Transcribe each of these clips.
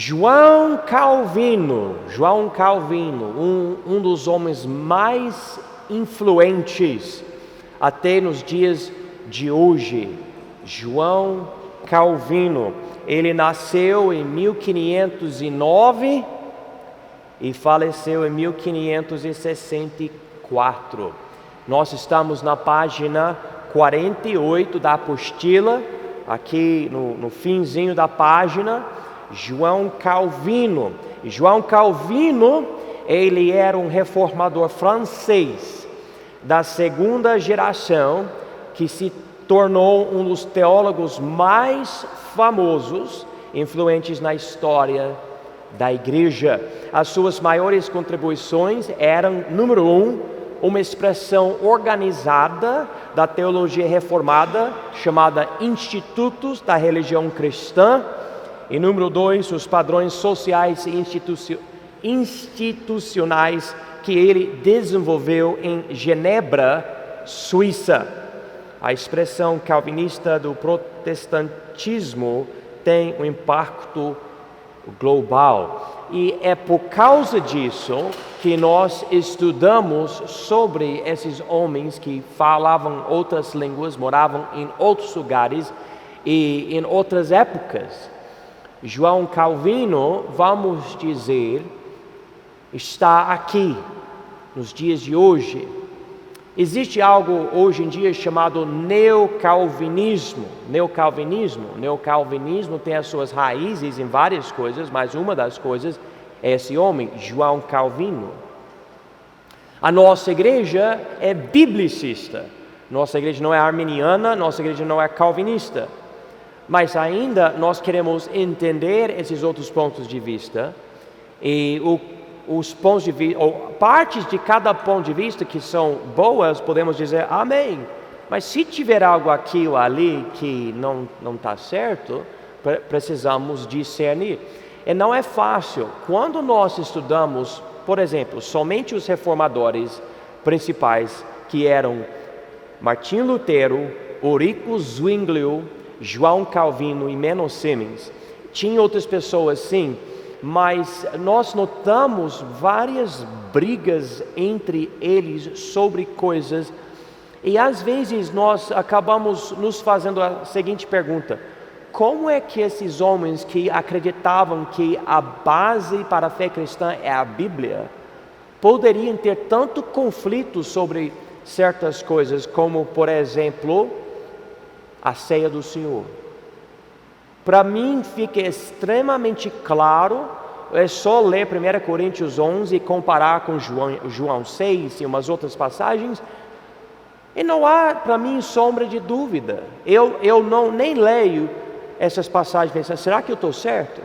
João Calvino, um dos homens mais influentes até nos dias de hoje. João Calvino, ele nasceu em 1509 e faleceu em 1564. Nós estamos na página 48 da apostila, aqui no finzinho da página. João Calvino. João Calvino, ele era um reformador francês da segunda geração, que se tornou um dos teólogos mais famosos, influentes na história da igreja. As suas maiores contribuições eram, número 1, uma expressão organizada da teologia reformada, chamada Institutos da Religião Cristã, e número 2, os padrões sociais e institucionais que ele desenvolveu em Genebra, Suíça. A expressão calvinista do protestantismo tem um impacto global. E é por causa disso que nós estudamos sobre esses homens que falavam outras línguas, moravam em outros lugares e em outras épocas. João Calvino, vamos dizer, está aqui nos dias de hoje. Existe algo hoje em dia chamado neocalvinismo. Neocalvinismo tem as suas raízes em várias coisas, mas uma das coisas é esse homem, João Calvino. A nossa igreja é biblicista. Nossa igreja não é arminiana, nossa igreja não é calvinista. Mas ainda nós queremos entender esses outros pontos de vista e os pontos de vista, ou partes de cada ponto de vista que são boas, podemos dizer amém. Mas se tiver algo aqui ou ali que não está certo, precisamos discernir. E não é fácil. Quando nós estudamos, por exemplo, somente os reformadores principais, que eram Martinho Lutero, Ulrico Zwinglio, João Calvino e Menno Simons. Tinha outras pessoas sim, mas nós notamos várias brigas entre eles sobre coisas, e às vezes nós acabamos nos fazendo a seguinte pergunta: como é que esses homens que acreditavam que a base para a fé cristã é a Bíblia, poderiam ter tanto conflito sobre certas coisas, como por exemplo a ceia do Senhor? Para mim fica extremamente claro, é só ler 1 Coríntios 11 e comparar com João 6 e umas outras passagens, e não há para mim sombra de dúvida. Eu nem leio essas passagens pensando, será que eu estou certo?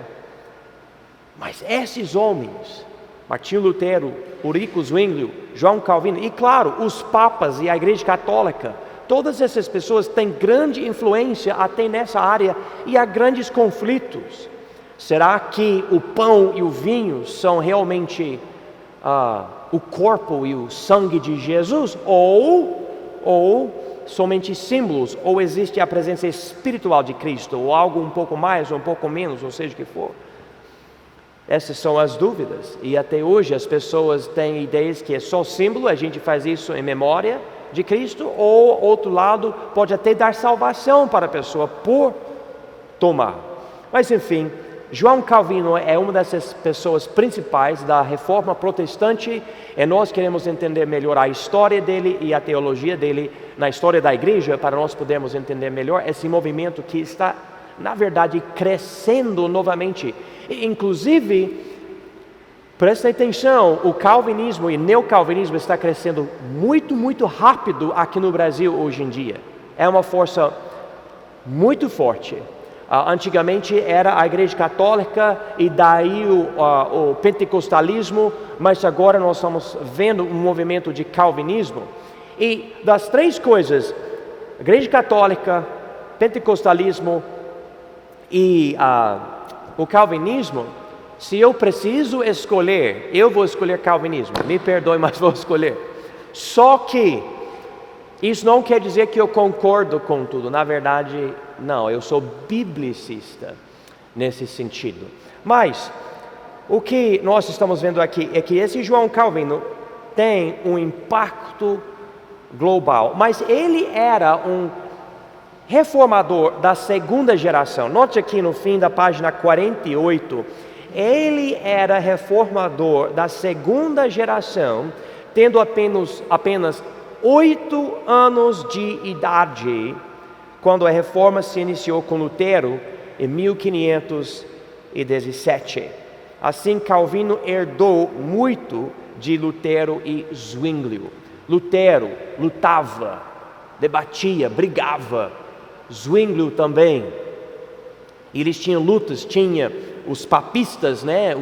Mas esses homens, Martinho Lutero, Ulrico Zwinglio, João Calvino, e claro, os papas e a Igreja Católica, todas essas pessoas têm grande influência até nessa área e há grandes conflitos. Será que o pão e o vinho são realmente o corpo e o sangue de Jesus? Ou somente símbolos? Ou existe a presença espiritual de Cristo? Ou algo um pouco mais ou um pouco menos, ou seja o que for? Essas são as dúvidas. E até hoje as pessoas têm ideias que é só símbolo, a gente faz isso em memória de Cristo, ou outro lado pode até dar salvação para a pessoa por tomar. Mas enfim, João Calvino é uma dessas pessoas principais da reforma protestante, e nós queremos entender melhor a história dele e a teologia dele na história da igreja, para nós podermos entender melhor esse movimento que está, na verdade, crescendo novamente. E, inclusive, prestem atenção, o calvinismo e neocalvinismo está crescendo muito, muito rápido aqui no Brasil hoje em dia. É uma força muito forte. Antigamente era a Igreja Católica e daí o pentecostalismo, mas agora nós estamos vendo um movimento de calvinismo. E das três coisas, Igreja Católica, pentecostalismo e o calvinismo, se eu preciso escolher, eu vou escolher calvinismo. Me perdoe, mas vou escolher. Só que isso não quer dizer que eu concordo com tudo. Na verdade, não, eu sou biblicista. nesse sentido. Mas o que nós estamos vendo aqui é que esse João Calvino tem um impacto global, mas ele era um reformador da segunda geração. Note aqui no fim da página 48, ele era reformador da segunda geração, tendo apenas 8 anos de idade, quando a reforma se iniciou com Lutero em 1517. Assim, Calvino herdou muito de Lutero e Zwinglio. Lutero lutava, debatia, brigava. Zwinglio também. Eles tinham lutas, tinha os papistas, né,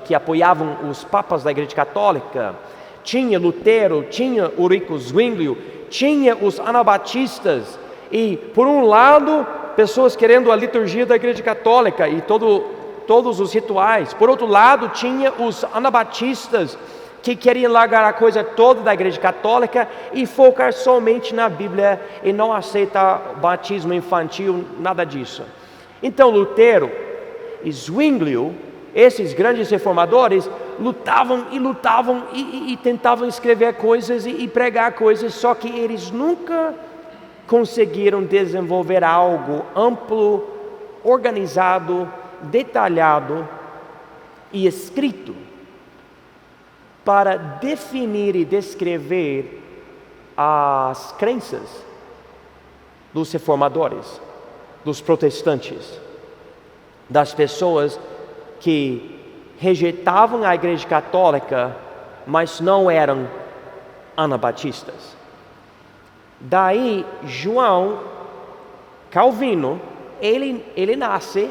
que apoiavam os papas da Igreja Católica. Tinha Lutero, tinha Ulrico Zwinglio, tinha os anabatistas. E, por um lado, pessoas querendo a liturgia da Igreja Católica e todos os rituais. Por outro lado, tinha os anabatistas, que queriam largar a coisa toda da Igreja Católica e focar somente na Bíblia e não aceitar batismo infantil, nada disso. Então Lutero e Zwinglio, esses grandes reformadores, lutavam e tentavam escrever coisas e pregar coisas, só que eles nunca conseguiram desenvolver algo amplo, organizado, detalhado e escrito para definir e descrever as crenças dos reformadores, dos protestantes, das pessoas que rejeitavam a Igreja Católica, mas não eram anabatistas. Daí João Calvino, ele nasce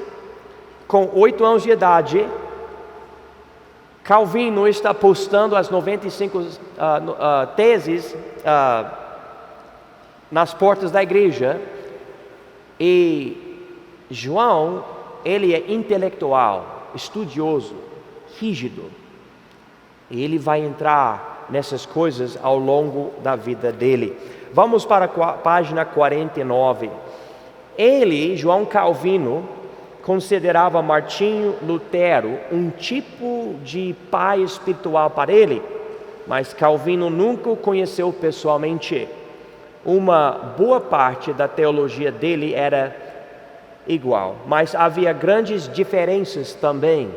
com 8 anos de idade. Calvino está postando as 95 teses nas portas da igreja. E João, ele é intelectual, estudioso, rígido. E ele vai entrar nessas coisas ao longo da vida dele. Vamos para a página 49. Ele, João Calvino, considerava Martinho Lutero um tipo de pai espiritual para ele, mas Calvino nunca o conheceu pessoalmente. Uma boa parte da teologia dele era igual, mas havia grandes diferenças também,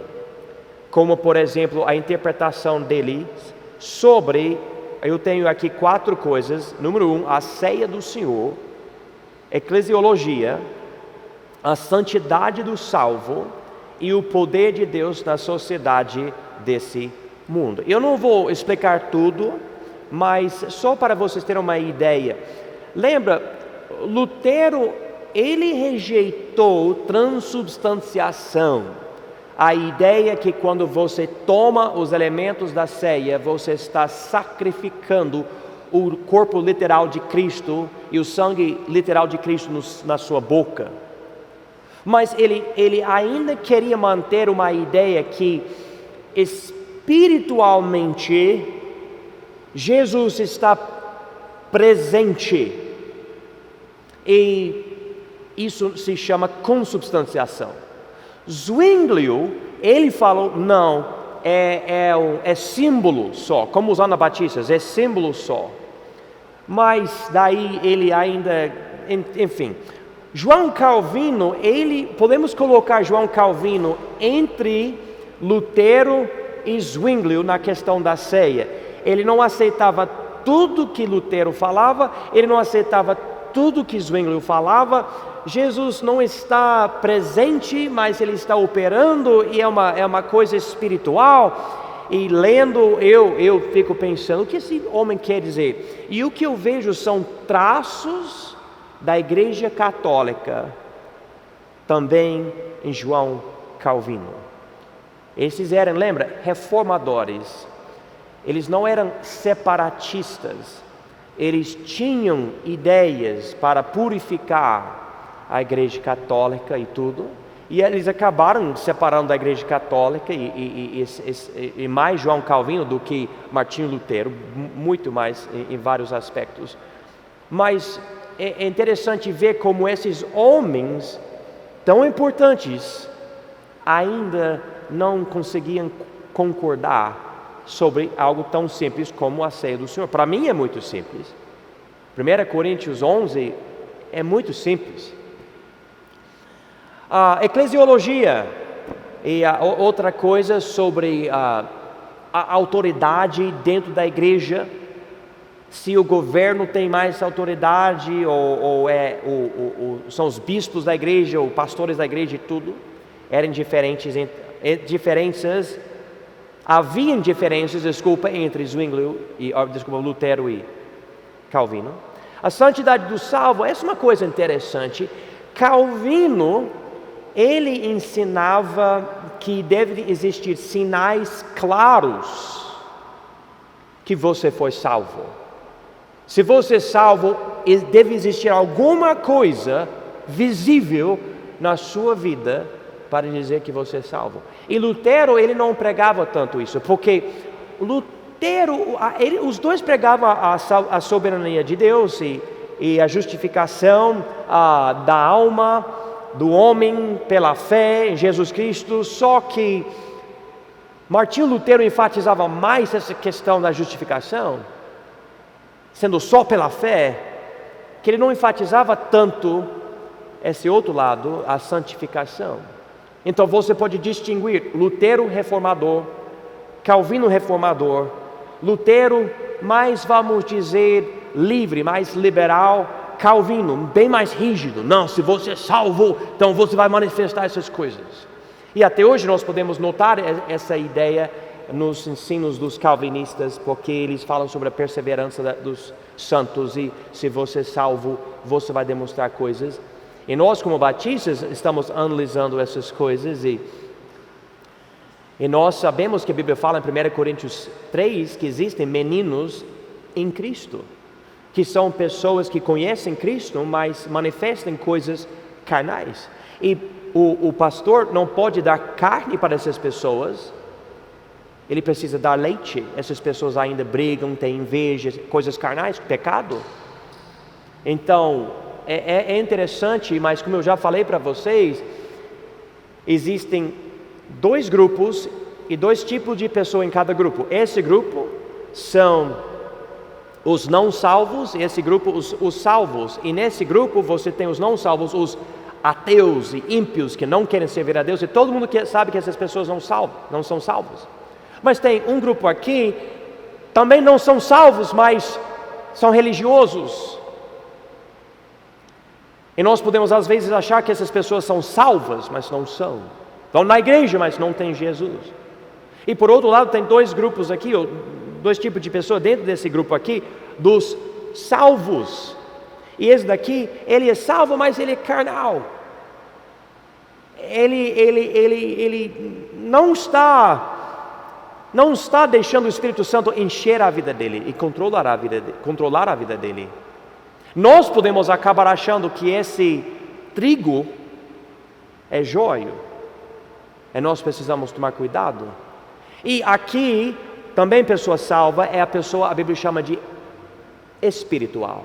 como por exemplo a interpretação dele sobre, eu tenho aqui 4 coisas. Número 1, a ceia do Senhor, eclesiologia, a santidade do salvo e o poder de Deus na sociedade desse mundo. Eu não vou explicar tudo, mas só para vocês terem uma ideia. Lembra, Lutero, ele rejeitou transubstanciação, a ideia que quando você toma os elementos da ceia, você está sacrificando o corpo literal de Cristo e o sangue literal de Cristo na sua boca. Mas ele ainda queria manter uma ideia que espiritualmente Jesus está presente, e isso se chama consubstanciação. Zwinglio, ele falou, não, é símbolo só, como os anabatistas, é símbolo só. Mas daí ele ainda, enfim. João Calvino, podemos colocar João Calvino entre Lutero e Zwinglio na questão da ceia. Ele não aceitava tudo que Lutero falava, ele não aceitava tudo que Zwinglio falava. Jesus não está presente, mas ele está operando, e é uma coisa espiritual. E lendo, eu fico pensando, o que esse homem quer dizer? E o que eu vejo são traços da Igreja Católica, também em João Calvino. Esses eram, lembra, reformadores. Eles não eram separatistas. Eles tinham ideias para purificar a Igreja Católica e tudo. E eles acabaram separando da Igreja Católica e mais João Calvino do que Martinho Lutero, muito mais em vários aspectos. Mas é interessante ver como esses homens tão importantes, ainda não conseguiam concordar sobre algo tão simples como a ceia do Senhor. Para mim é muito simples. 1 Coríntios 11 é muito simples. A eclesiologia e outra coisa sobre a autoridade dentro da igreja, se o governo tem mais autoridade ou são os bispos da igreja ou pastores da igreja e tudo, eram haviam diferenças, entre Lutero e Calvino. A santidade do salvo, essa é uma coisa interessante. Calvino, ele ensinava que deve existir sinais claros que você foi salvo. Se você é salvo, deve existir alguma coisa visível na sua vida para dizer que você é salvo. E Lutero, ele não pregava tanto isso, porque os dois pregavam a soberania de Deus e a justificação da alma, do homem pela fé em Jesus Cristo, só que Martinho Lutero enfatizava mais essa questão da justificação, sendo só pela fé, que ele não enfatizava tanto esse outro lado, a santificação. Então você pode distinguir Lutero reformador, Calvino reformador, Lutero mais, vamos dizer, livre, mais liberal, Calvino bem mais rígido. Não, se você é salvo, então você vai manifestar essas coisas. E até hoje nós podemos notar essa ideia nos ensinos dos calvinistas, porque eles falam sobre a perseverança dos santos, e se você é salvo, você vai demonstrar coisas. E nós, como batistas, estamos analisando essas coisas, e nós sabemos que a Bíblia fala em 1 Coríntios 3 que existem meninos em Cristo, que são pessoas que conhecem Cristo, mas manifestam coisas carnais. E o pastor não pode dar carne para essas pessoas, ele precisa dar leite. Essas pessoas ainda brigam, têm inveja, coisas carnais, pecado. Então, é interessante, mas como eu já falei para vocês, existem dois grupos e dois tipos de pessoa em cada grupo. Esse grupo são os não salvos, e esse grupo os salvos. E nesse grupo você tem os não salvos, os ateus e ímpios que não querem servir a Deus, e todo mundo sabe que essas pessoas não são salvos. Mas tem um grupo aqui, também não são salvos, mas são religiosos. E nós podemos às vezes achar que essas pessoas são salvas, mas não são. Vão na igreja, mas não tem Jesus. E por outro lado tem dois grupos aqui, ou dois tipos de pessoas dentro desse grupo aqui, dos salvos. E esse daqui, ele é salvo, mas ele é carnal. Ele não está deixando o Espírito Santo encher a vida dele e controlar a vida dele. Nós podemos acabar achando que esse trigo é joio, e nós precisamos tomar cuidado. E aqui, também pessoa salva, é a pessoa, a Bíblia chama de espiritual.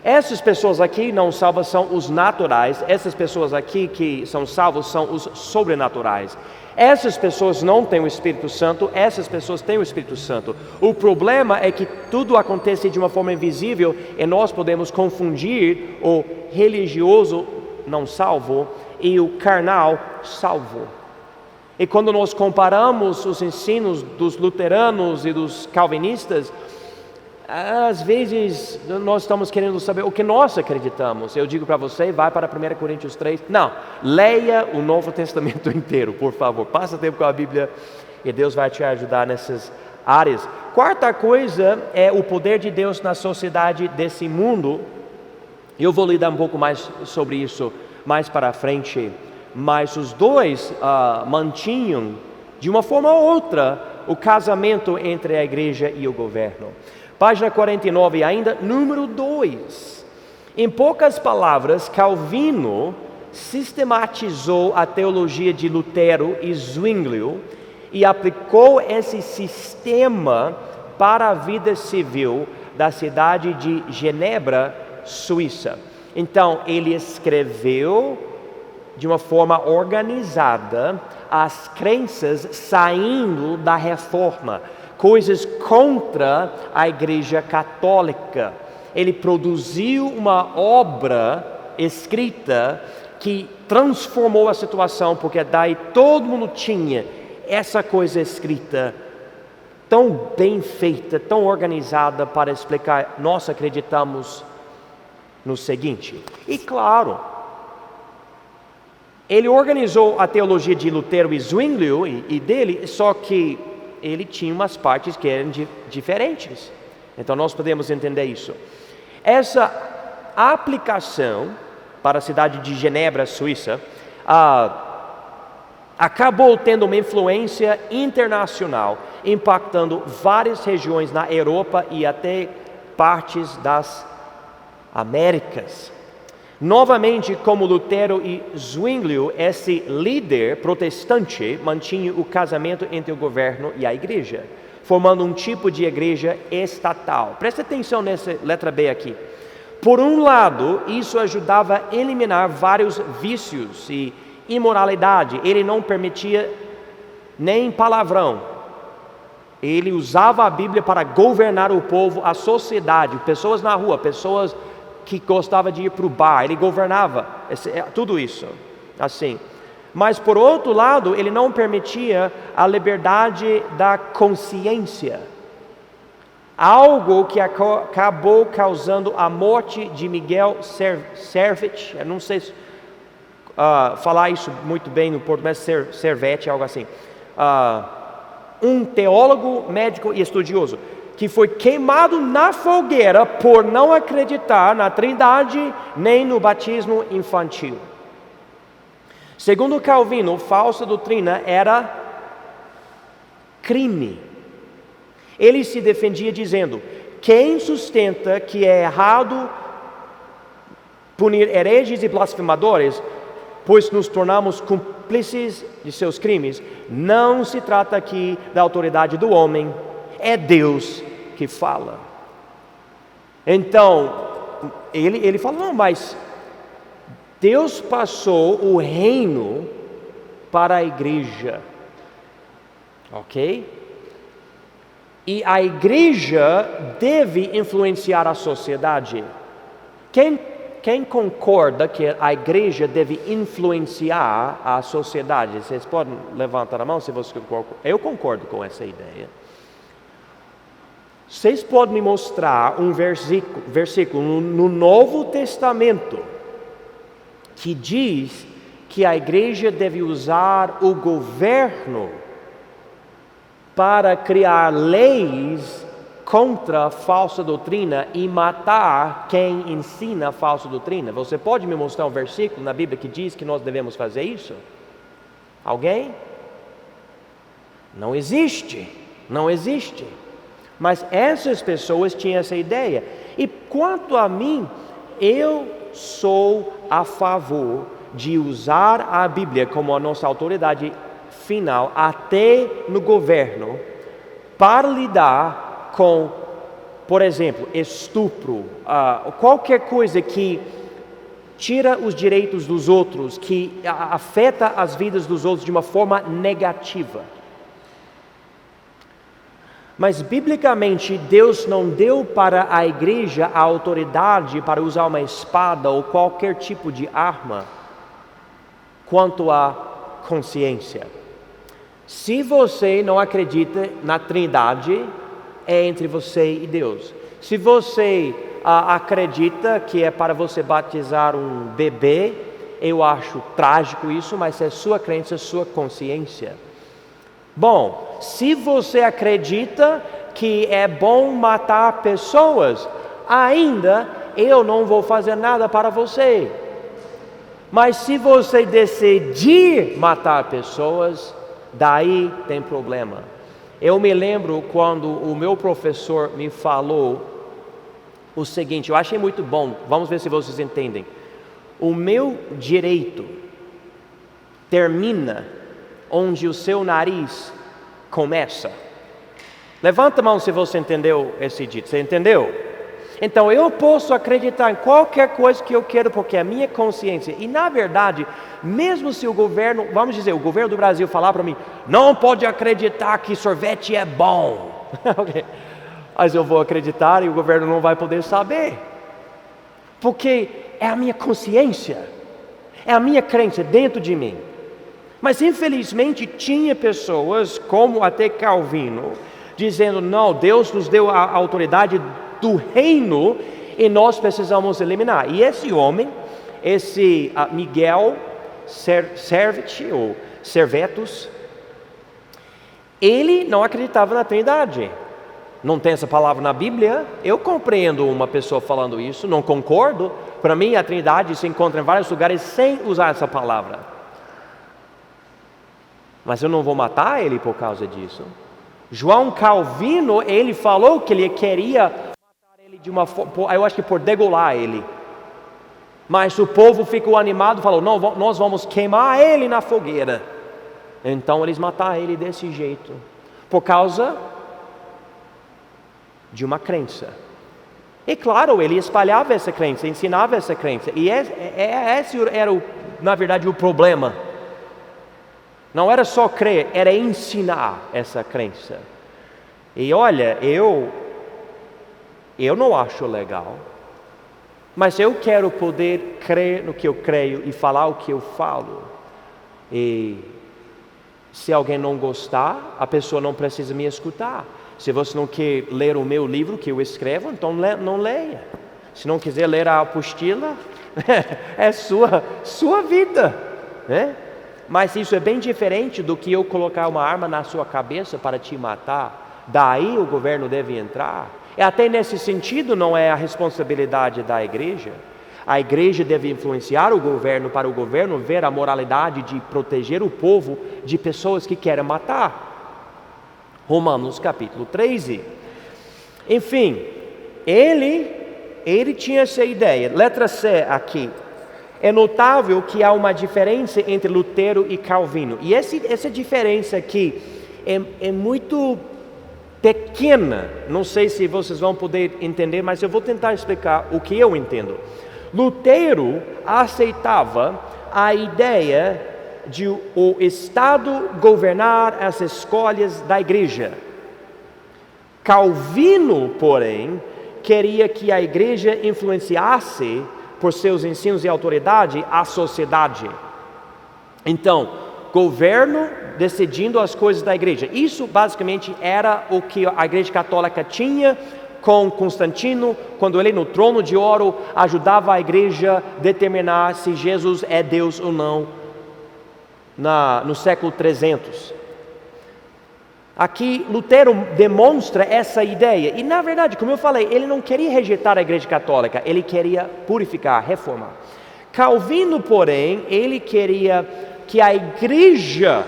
Essas pessoas aqui não salvas são os naturais, essas pessoas aqui que são salvos são os sobrenaturais. Essas pessoas não têm o Espírito Santo, essas pessoas têm o Espírito Santo. O problema é que tudo acontece de uma forma invisível e nós podemos confundir o religioso não salvo e o carnal salvo. E quando nós comparamos os ensinos dos luteranos e dos calvinistas, às vezes nós estamos querendo saber o que nós acreditamos. Eu digo para você, vai para 1 Coríntios 3. Não, leia o Novo Testamento inteiro, por favor. Passa tempo com a Bíblia e Deus vai te ajudar nessas áreas. Quarta coisa é o poder de Deus na sociedade desse mundo. Eu vou lidar um pouco mais sobre isso mais para frente. Mas os dois mantinham, de uma forma ou outra, o casamento entre a igreja e o governo. Página 49 ainda, número 2. Em poucas palavras, Calvino sistematizou a teologia de Lutero e Zwinglio e aplicou esse sistema para a vida civil da cidade de Genebra, Suíça. Então, ele escreveu de uma forma organizada as crenças saindo da reforma, coisas contra a Igreja Católica. Ele produziu uma obra escrita que transformou a situação, porque daí todo mundo tinha essa coisa escrita tão bem feita, tão organizada para explicar, nós acreditamos no seguinte. E claro, ele organizou a teologia de Lutero e Zwinglio e dele, só que ele tinha umas partes que eram diferentes. Então nós podemos entender isso. Essa aplicação para a cidade de Genebra, Suíça, acabou tendo uma influência internacional, impactando várias regiões na Europa e até partes das Américas. Novamente, como Lutero e Zwinglio, esse líder protestante mantinha o casamento entre o governo e a igreja, formando um tipo de igreja estatal. Presta atenção nessa letra B aqui. Por um lado, isso ajudava a eliminar vários vícios e imoralidade. Ele não permitia nem palavrão. Ele usava a Bíblia para governar o povo, a sociedade, pessoas na rua, pessoas que gostavam de ir para o bar. Ele governava tudo isso, assim. Mas por outro lado, ele não permitia a liberdade da consciência. Algo que acabou causando a morte de Miguel Servet, eu não sei falar isso muito bem no português, Servet, algo assim. Um teólogo, médico e estudioso, que foi queimado na fogueira por não acreditar na Trindade nem no batismo infantil. Segundo Calvino, falsa doutrina era crime. Ele se defendia dizendo: quem sustenta que é errado punir hereges e blasfemadores, pois nos tornamos cúmplices de seus crimes, não se trata aqui da autoridade do homem, é Deus que fala. Então, ele fala, não, mas Deus passou o reino para a igreja, ok? E a igreja deve influenciar a sociedade. Quem concorda que a igreja deve influenciar a sociedade? Vocês podem levantar a mão se vocês concordam. Eu concordo com essa ideia. Vocês podem me mostrar um versículo no Novo Testamento que diz que a igreja deve usar o governo para criar leis contra a falsa doutrina e matar quem ensina a falsa doutrina? Você pode me mostrar um versículo na Bíblia que diz que nós devemos fazer isso? Alguém? Não existe. Mas essas pessoas tinham essa ideia. E quanto a mim, eu sou a favor de usar a Bíblia como a nossa autoridade final, até no governo, para lidar com, por exemplo, estupro, qualquer coisa que tira os direitos dos outros, que afeta as vidas dos outros de uma forma negativa. Mas biblicamente Deus não deu para a igreja a autoridade para usar uma espada ou qualquer tipo de arma quanto à consciência. Se você não acredita na Trindade, é entre você e Deus. Se você acredita que é para você batizar um bebê, eu acho trágico isso, mas é sua crença, sua consciência. Bom, se você acredita que é bom matar pessoas, ainda eu não vou fazer nada para você. Mas se você decidir matar pessoas, daí tem problema. Eu me lembro quando o meu professor me falou o seguinte, eu achei muito bom, vamos ver se vocês entendem. O meu direito termina onde o seu nariz começa. Levanta a mão se você entendeu esse dito. Você entendeu? Então eu posso acreditar em qualquer coisa que eu quero, porque é a minha consciência. E na verdade, mesmo se o governo, vamos dizer, o governo do Brasil falar para mim, não pode acreditar que sorvete é bom. Okay. Mas eu vou acreditar e o governo não vai poder saber. Porque é a minha consciência, é a minha crença dentro de mim. Mas infelizmente tinha pessoas, como até Calvino, dizendo, não, Deus nos deu a autoridade do reino e nós precisamos eliminar. E esse homem, esse Miguel Servet, ou Servetus, ele não acreditava na Trindade. Não tem essa palavra na Bíblia. Eu compreendo uma pessoa falando isso, não concordo. Para mim a Trindade se encontra em vários lugares sem usar essa palavra. Mas eu não vou matar ele por causa disso. João Calvino, ele falou que ele queria matar ele de uma forma, eu acho que por degolar ele. Mas o povo ficou animado e falou, não, nós vamos queimar ele na fogueira. Então eles mataram ele desse jeito, por causa de uma crença. E claro, ele espalhava essa crença, ensinava essa crença. E esse era, na verdade, o problema. Não era só crer, era ensinar essa crença. E olha, eu não acho legal, mas eu quero poder crer no que eu creio e falar o que eu falo. E se alguém não gostar, a pessoa não precisa me escutar. Se você não quer ler o meu livro que eu escrevo, então não leia. Se não quiser ler a apostila, é sua vida, né? Mas isso é bem diferente do que eu colocar uma arma na sua cabeça para te matar. Daí o governo deve entrar. E até nesse sentido não é a responsabilidade da igreja. A igreja deve influenciar o governo para o governo ver a moralidade de proteger o povo de pessoas que querem matar. Romanos capítulo 13. Enfim, ele tinha essa ideia. Letra C aqui. É notável que há uma diferença entre Lutero e Calvino. E essa diferença aqui é muito pequena. Não sei se vocês vão poder entender, mas eu vou tentar explicar o que eu entendo. Lutero aceitava a ideia de o Estado governar as escolhas da igreja. Calvino, porém, queria que a igreja influenciasse por seus ensinos e autoridade a sociedade. Então, governo decidindo as coisas da igreja. Isso basicamente era o que a igreja católica tinha com Constantino, quando ele no trono de ouro ajudava a igreja a determinar se Jesus é Deus ou não no século 300. Aqui Lutero demonstra essa ideia, e na verdade, como eu falei, ele não queria rejeitar a igreja católica, ele queria purificar, reformar. Calvino, porém, ele queria que a igreja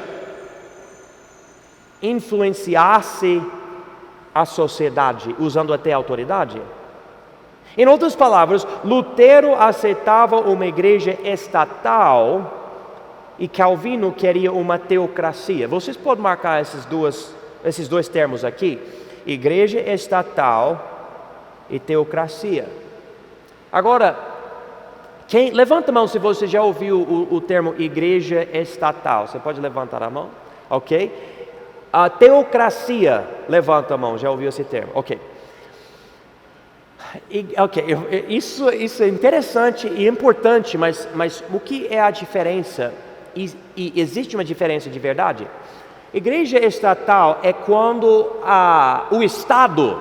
influenciasse a sociedade, usando até a autoridade. Em outras palavras, Lutero aceitava uma igreja estatal e Calvino queria uma teocracia. Vocês podem marcar esses dois termos aqui: igreja estatal e teocracia. Agora, levanta a mão se você já ouviu o termo igreja estatal. Você pode levantar a mão? Ok. A teocracia, levanta a mão, já ouviu esse termo? Ok. Isso é interessante e importante, mas o que é a diferença? E existe uma diferença de verdade? Igreja estatal é quando o Estado,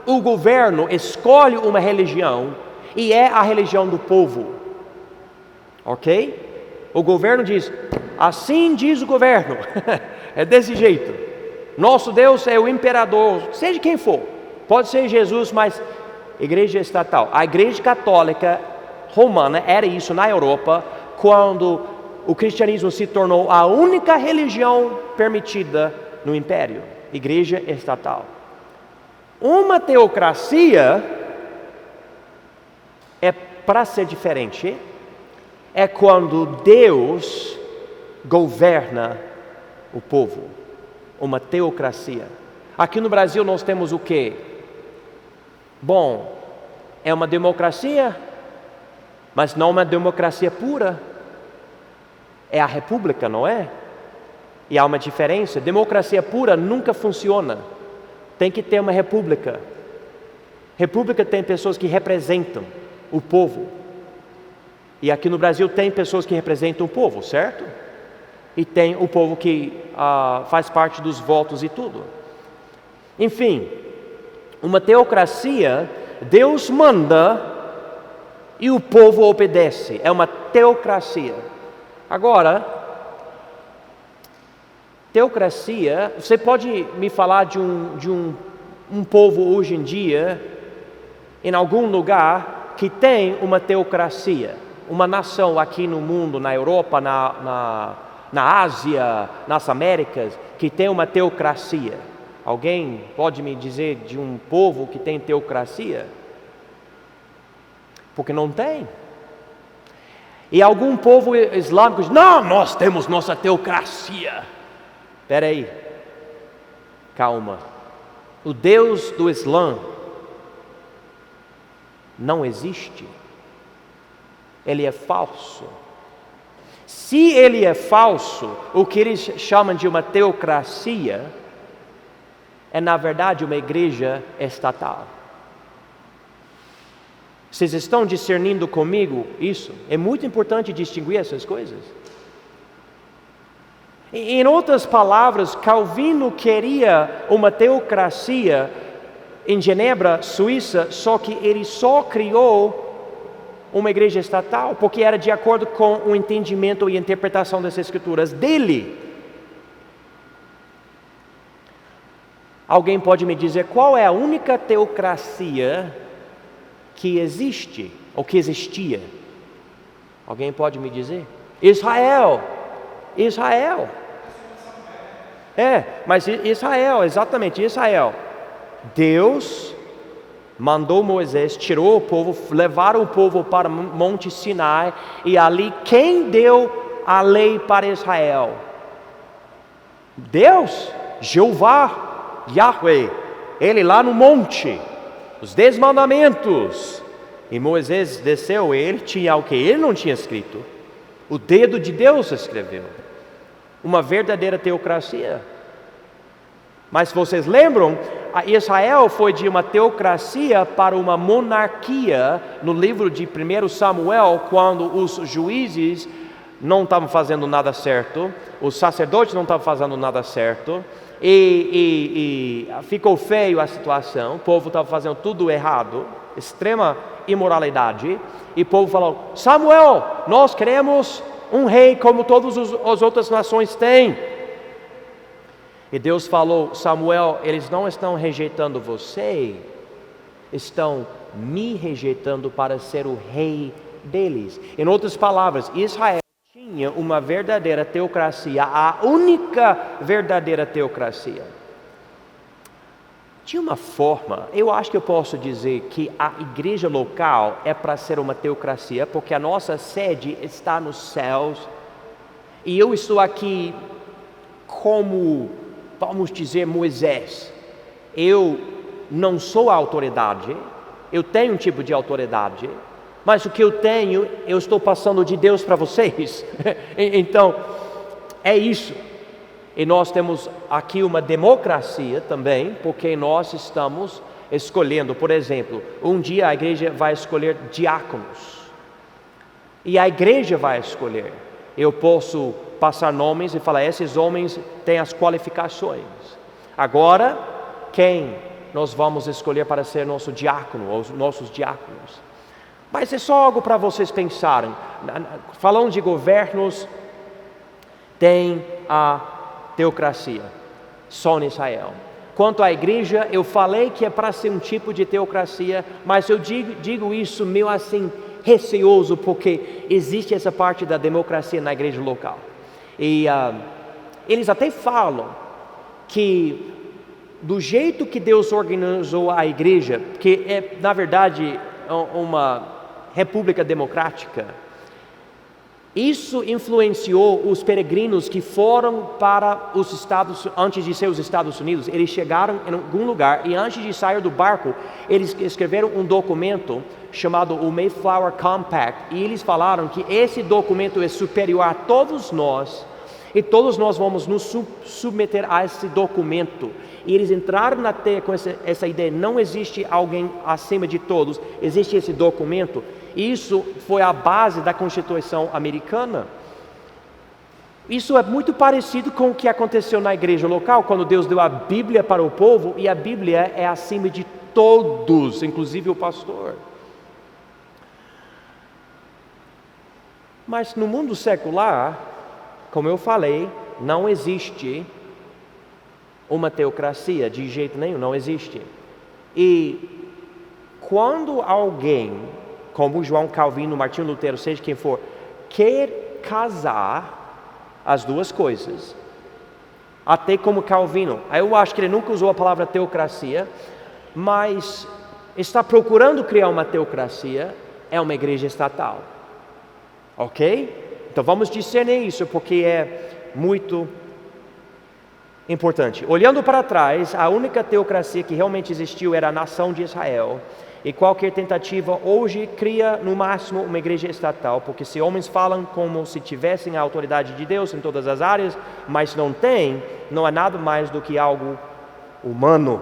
o governo escolhe uma religião e é a religião do povo. Ok? O governo diz, assim diz o governo, é desse jeito. Nosso Deus é o imperador, seja quem for, pode ser Jesus, mas igreja estatal. A igreja católica romana era isso na Europa, quando o cristianismo se tornou a única religião permitida no império, igreja estatal. Uma teocracia é para ser diferente, é quando Deus governa o povo. Uma teocracia. Aqui no Brasil nós temos o quê? Bom, é uma democracia, mas não uma democracia pura. É a república, não é? E há uma diferença. Democracia pura nunca funciona. Tem que ter uma república. República tem pessoas que representam o povo. E aqui no Brasil tem pessoas que representam o povo, certo? E tem o povo que faz parte dos votos e tudo. Enfim, uma teocracia, Deus manda e o povo obedece. É uma teocracia. Agora, teocracia, você pode me falar de um povo hoje em dia, em algum lugar, que tem uma teocracia? Uma nação aqui no mundo, na Europa, na Ásia, nas Américas, que tem uma teocracia. Alguém pode me dizer de um povo que tem teocracia? Porque não tem. E algum povo islâmico diz, não, nós temos nossa teocracia. Espera aí, calma. O Deus do Islã não existe. Ele é falso. Se ele é falso, o que eles chamam de uma teocracia é na verdade uma igreja estatal. Vocês estão discernindo comigo isso? É muito importante distinguir essas coisas. Em outras palavras, Calvino queria uma teocracia em Genebra, Suíça, só que ele só criou uma igreja estatal porque era de acordo com o entendimento e interpretação das escrituras dele. Alguém pode me dizer qual é a única teocracia que existe, ou que existia? Alguém pode me dizer? Israel. Mas Israel, exatamente, Israel. Deus mandou Moisés, tirou o povo, levaram o povo para Monte Sinai, e ali quem deu a lei para Israel? Deus, Jeová, Yahweh, ele lá no monte, os 10 mandamentos. E Moisés desceu, ele tinha o que? Ele não tinha escrito. O dedo de Deus escreveu. Uma verdadeira teocracia. Mas vocês lembram? Israel foi de uma teocracia para uma monarquia no livro de 1 Samuel, quando os juízes não estavam fazendo nada certo, os sacerdotes não estavam fazendo nada certo, e ficou feio a situação, o povo estava fazendo tudo errado, extrema imoralidade, e o povo falou, Samuel, nós queremos um rei como todas as outras nações têm. E Deus falou, Samuel, eles não estão rejeitando você, estão me rejeitando para ser o rei deles. Em outras palavras, Israel tinha uma verdadeira teocracia, a única verdadeira teocracia. De uma forma, eu acho que eu posso dizer que a igreja local é para ser uma teocracia, porque a nossa sede está nos céus, e eu estou aqui como, vamos dizer, Moisés. Eu não sou a autoridade, eu tenho um tipo de autoridade, mas o que eu tenho, eu estou passando de Deus para vocês. Então, é isso. E nós temos aqui uma democracia também, porque nós estamos escolhendo, por exemplo, um dia a igreja vai escolher diáconos, e a igreja vai escolher. Eu posso passar nomes e falar, esses homens têm as qualificações. Agora, quem nós vamos escolher para ser nosso diácono, ou os nossos diáconos? Mas é só algo para vocês pensarem. Falando de governos, tem a teocracia, só em Israel. Quanto à igreja, eu falei que é para ser um tipo de teocracia, mas eu digo isso meio assim, receoso, porque existe essa parte da democracia na igreja local. E eles até falam que do jeito que Deus organizou a igreja, que é na verdade uma república democrática, Isso influenciou os peregrinos que foram para os Estados, antes de ser os Estados Unidos. Eles chegaram em algum lugar e antes de sair do barco, eles escreveram um documento chamado o Mayflower Compact. E eles falaram que esse documento é superior a todos nós e todos nós vamos nos submeter a esse documento. E eles entraram na terra com essa ideia: não existe alguém acima de todos, existe esse documento. Isso foi a base da Constituição americana. Isso é muito parecido com o que aconteceu na igreja local, quando Deus deu a Bíblia para o povo, e a Bíblia é acima de todos, inclusive o pastor. Mas no mundo secular, como eu falei, não existe uma teocracia, de jeito nenhum, não existe. E quando alguém, como João Calvino, Martinho Lutero, seja quem for, quer casar as duas coisas, até como Calvino, eu acho que ele nunca usou a palavra teocracia, mas está procurando criar uma teocracia, é uma igreja estatal. Ok? Então vamos discernir isso, porque é muito importante. Olhando para trás, a única teocracia que realmente existiu era a nação de Israel. E qualquer tentativa hoje cria no máximo uma igreja estatal, porque se homens falam como se tivessem a autoridade de Deus em todas as áreas, mas não tem, não é nada mais do que algo humano.